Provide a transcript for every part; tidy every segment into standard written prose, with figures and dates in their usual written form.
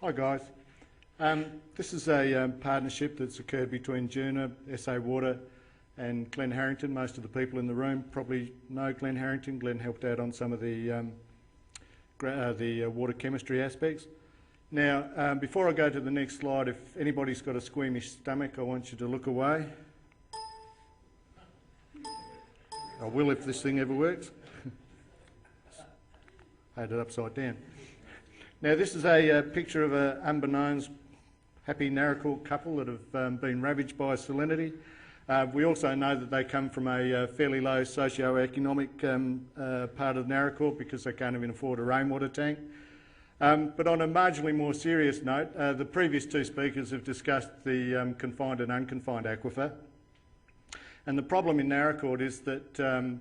Hi guys. This is a partnership that's occurred between Juna, SA Water and Glen Harrington. Most of the people in the room probably know Glen Harrington. Glen helped out on some of the water chemistry aspects. Now, before I go to the next slide, if anybody's got a squeamish stomach, I want you to look away. I will if this thing ever works. I had it upside down. Now this is a picture of an unbeknownst happy Naracoorte couple that have been ravaged by salinity. We also know that they come from a fairly low socio-economic part of Naracoorte because they can't even afford a rainwater tank. But on a marginally more serious note, the previous two speakers have discussed the confined and unconfined aquifer. And the problem in Naracoorte is that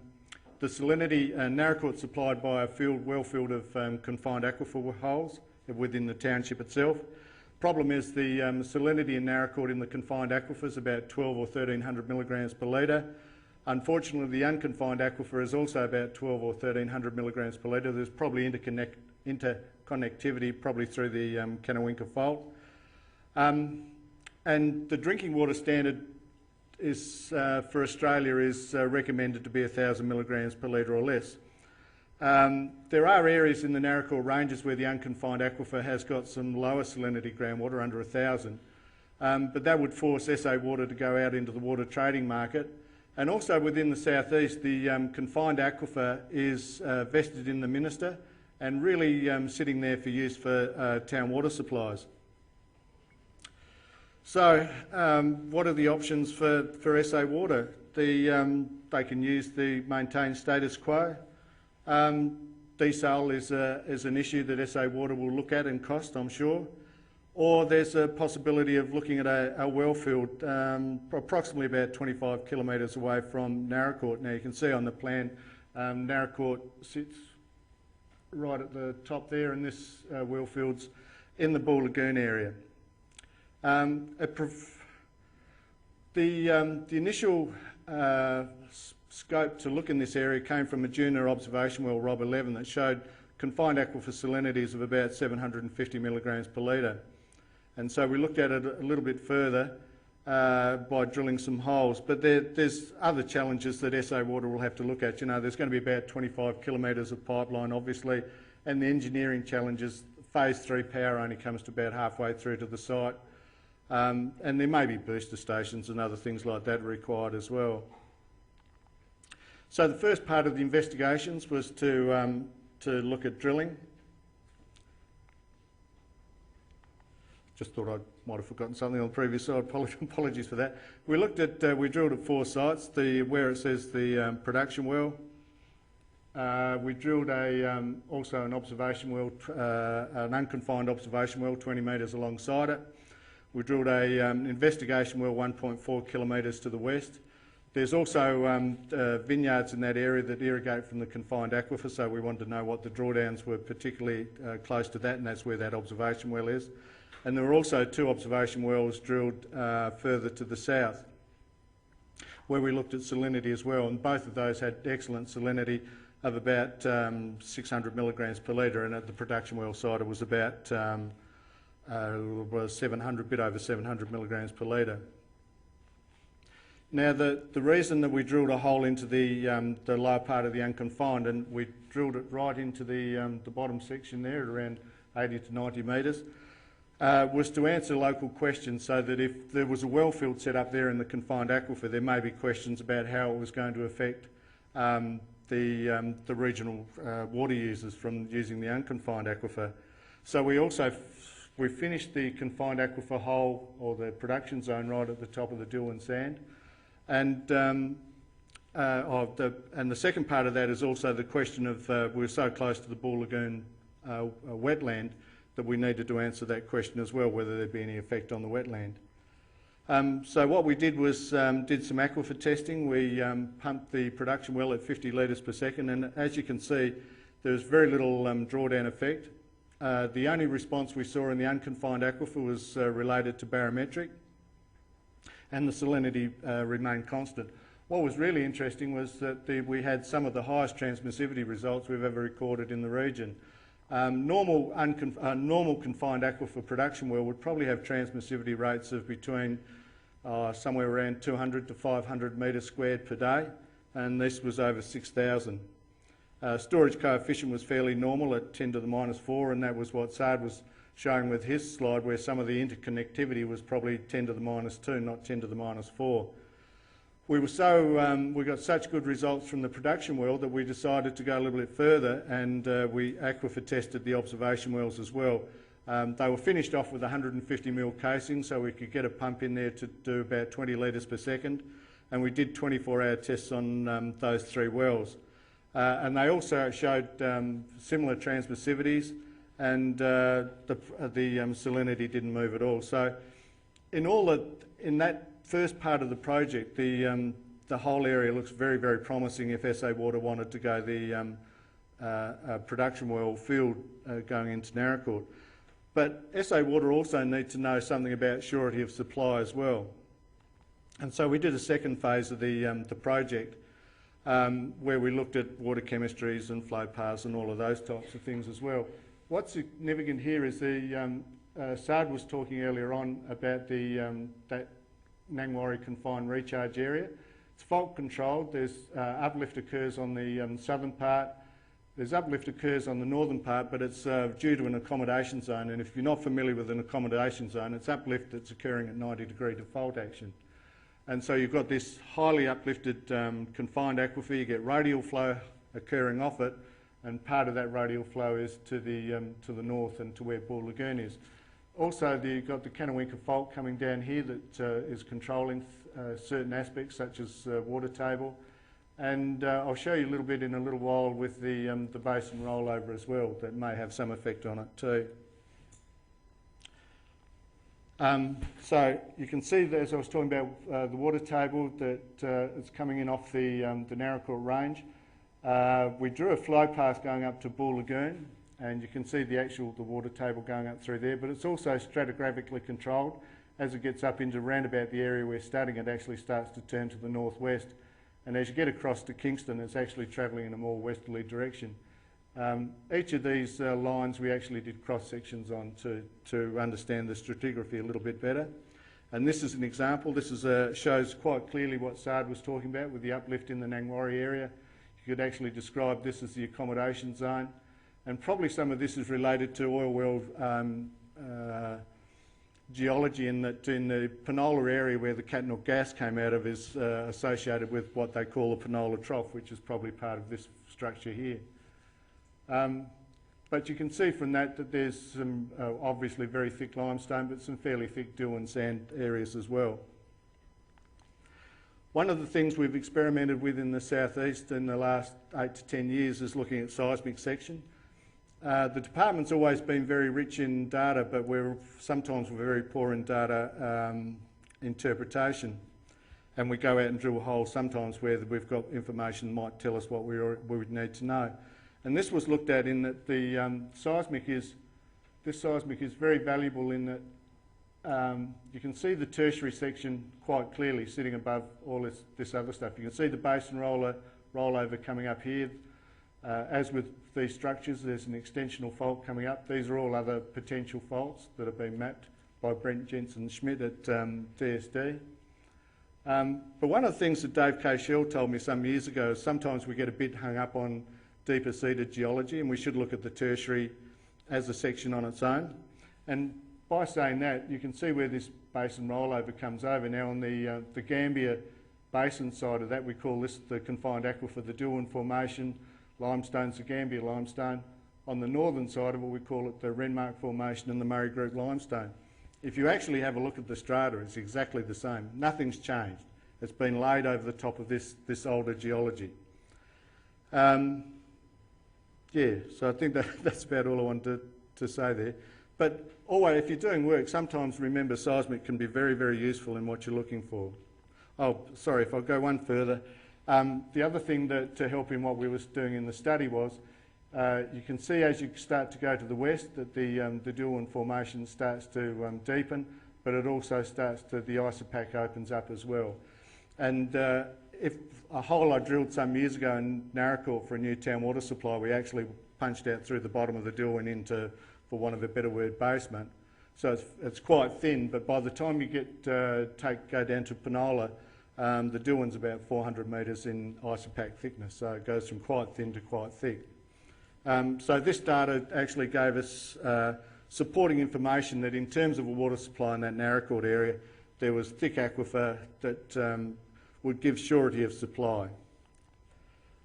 the salinity, Naracoorte supplied by a well field of confined aquifer holes within the township itself. Problem is the salinity in Naracoorte in the confined aquifer is about 12 or 1300 milligrams per litre. Unfortunately, the unconfined aquifer is also about 12 or 1300 milligrams per litre. There's probably interconnectivity probably through the Kanawinka fault. And the drinking water standard is for Australia is recommended to be 1000 milligrams per litre or less. There are areas in the Naracoorte ranges where the unconfined aquifer has got some lower salinity groundwater under 1000, but that would force SA Water to go out into the water trading market. And also within the southeast, the confined aquifer is vested in the minister and really sitting there for use for town water supplies. So, what are the options for SA Water? They can use the maintained status quo. Desal is an issue that SA Water will look at and cost, I'm sure. Or there's a possibility of looking at a well field approximately about 25 kilometres away from Naracoorte. Now you can see on the plan, Naracoorte sits right at the top there, and this well field's in the Bull Lagoon area. The initial scope to look in this area came from a Juna observation well, Rob 11, that showed confined aquifer salinities of about 750 milligrams per litre. And so we looked at it a little bit further by drilling some holes. But there's other challenges that SA Water will have to look at. You know, there's going to be about 25 kilometres of pipeline, obviously, and the engineering challenges. Phase 3 power only comes to about halfway through to the site. And there may be booster stations and other things like that required as well. So the first part of the investigations was to look at drilling. Just thought I might have forgotten something on the previous slide. Apologies for that. We drilled at 4 sites. Where it says the production well. We drilled also an observation well, an unconfined observation well, 20 metres alongside it. We drilled an investigation well 1.4 kilometres to the west. There's also vineyards in that area that irrigate from the confined aquifer, so we wanted to know what the drawdowns were particularly close to that, and that's where that observation well is. And there were also 2 observation wells drilled further to the south, where we looked at salinity as well, and both of those had excellent salinity of about 600 milligrams per litre, and at the production well side it was about 700, bit over 700 milligrams per litre. Now the reason that we drilled a hole into the lower part of the unconfined, and we drilled it right into the bottom section there at around 80 to 90 metres, was to answer local questions, so that if there was a well field set up there in the confined aquifer, there may be questions about how it was going to affect the regional water users from using the unconfined aquifer. So we finished the confined aquifer hole, or the production zone, right at the top of the Dillon Sand. And the second part of that is also the question of we're so close to the Bull Lagoon wetland that we needed to answer that question as well, whether there'd be any effect on the wetland. So what we did was did some aquifer testing. We pumped the production well at 50 litres per second, and as you can see, there's very little drawdown effect. The only response we saw in the unconfined aquifer was related to barometric, and the salinity remained constant. What was really interesting was that we had some of the highest transmissivity results we've ever recorded in the region. Normal confined aquifer production well would probably have transmissivity rates of between somewhere around 200 to 500 metres squared per day, and this was over 6,000. Storage coefficient was fairly normal at 10 to the minus 4, and that was what Saad was showing with his slide, where some of the interconnectivity was probably 10 to the minus 2, not 10 to the minus 4. We got such good results from the production well that we decided to go a little bit further, and we aquifer tested the observation wells as well. They were finished off with 150 mil casing, so we could get a pump in there to do about 20 litres per second, and we did 24-hour tests on those 3 wells. And they also showed similar transmissivities, and the salinity didn't move at all. So in that first part of the project, the whole area looks very, very promising if SA Water wanted to go the production well field going into Naracoorte. But SA Water also need to know something about surety of supply as well. And so we did a second phase of the project where we looked at water chemistries and flow paths and all of those types of things as well. What's significant here is Saad was talking earlier on about that Naracoorte confined recharge area. It's fault controlled. There's uplift occurs on the southern part. There's uplift occurs on the northern part, but it's due to an accommodation zone. And if you're not familiar with an accommodation zone, it's uplift that's occurring at 90-degree default action. And so you've got this highly uplifted confined aquifer. You get radial flow occurring off it, and part of that radial flow is to the north and to where Bull Lagoon is. Also, you've got the Kanawinka fault coming down here that is controlling certain aspects such as water table. And I'll show you a little bit in a little while with the basin rollover as well that may have some effect on it too. So you can see that, as I was talking about the water table that is coming in off the Naracoorte range. We drew a flow path going up to Bull Lagoon, and you can see the water table going up through there, but it's also stratigraphically controlled. As it gets up into round about the area we're studying, it actually starts to turn to the northwest. And as you get across to Kingston, it's actually travelling in a more westerly direction. Each of these lines we actually did cross-sections on to understand the stratigraphy a little bit better. And this is an example. This shows quite clearly what Saad was talking about with the uplift in the Naracoorte area. You could actually describe this as the accommodation zone. And probably some of this is related to oil well geology, in that in the Penola area where the Katnook gas came out of is associated with what they call the Penola Trough, which is probably part of this structure here. But you can see from that there's some obviously very thick limestone, but some fairly thick dew and sand areas as well. One of the things we've experimented with in the southeast in the last 8 to 10 years is looking at seismic section. The department's always been very rich in data, but sometimes we're very poor in data interpretation. And we go out and drill holes sometimes where we've got information that might tell us what we would need to know. And this was looked at in that the seismic is very valuable in that you can see the tertiary section quite clearly sitting above all this other stuff. You can see the basin rollover coming up here. As with these structures, there's an extensional fault coming up. These are all other potential faults that have been mapped by Brent Jensen Schmidt at DSD. But one of the things that Dave Cashel told me some years ago is sometimes we get a bit hung up on deeper seated geology, and we should look at the tertiary as a section on its own. And by saying that, you can see where this basin rollover comes over. Now on the Gambia basin side of that, we call this the confined aquifer, the Doohan Formation. Limestone's the Gambia limestone. On the northern side of it, we call it the Renmark Formation and the Murray Group limestone. If you actually have a look at the strata, it's exactly the same. Nothing's changed. It's been laid over the top of this older geology. Yeah, so I think that's about all I wanted to say there. But always, if you're doing work, sometimes remember seismic can be very, very useful in what you're looking for. Oh, sorry, if I go one further. The other thing to help in what we were doing in the study was you can see as you start to go to the west that the Doohan Formation starts to deepen, but it also starts to, the isopack opens up as well. And if a hole I drilled some years ago in Naracoorte for a new town water supply, we actually punched out through the bottom of the Dilwyn into, for want of a better word, basement. So it's quite thin, but by the time you go down to Penola, the Dilwyn's about 400 metres in isopack thickness, so it goes from quite thin to quite thick. So this data actually gave us supporting information that in terms of a water supply in that Naracoorte area, there was thick aquifer that would give surety of supply.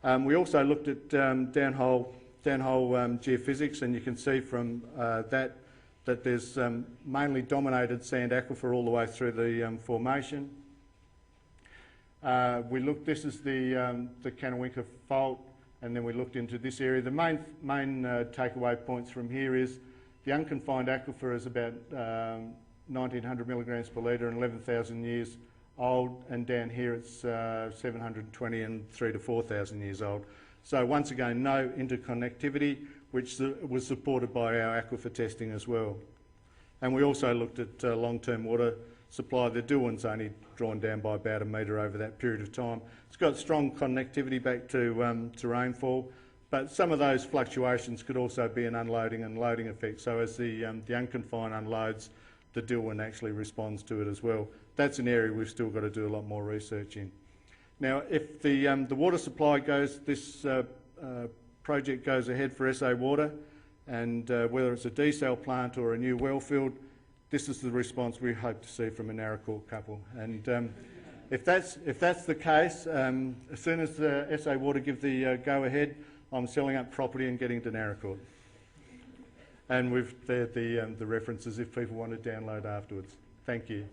We also looked at downhole geophysics, and you can see from that there's mainly dominated sand aquifer all the way through the formation. This is the Kanawinka fault, and then we looked into this area. The main takeaway points from here is the unconfined aquifer is about 1900 milligrams per litre and 11,000 years old, and down here it's 720 and 3,000 to 4,000 years old. So once again, no interconnectivity, which was supported by our aquifer testing as well. And we also looked at long-term water supply. The Dilwyn's only drawn down by about a metre over that period of time. It's got strong connectivity back to rainfall, but some of those fluctuations could also be an unloading and loading effect. So as the unconfined unloads, the Dilwyn actually responds to it as well. That's an area we've still got to do a lot more research in. Now, if the water supply goes, this project goes ahead for SA Water, and whether it's a desal plant or a new well field, this is the response we hope to see from a Naracoorte couple. And if that's the case, as soon as the SA Water give the go ahead, I'm selling up property and getting to Naracoorte. And we've there the references if people want to download afterwards. Thank you.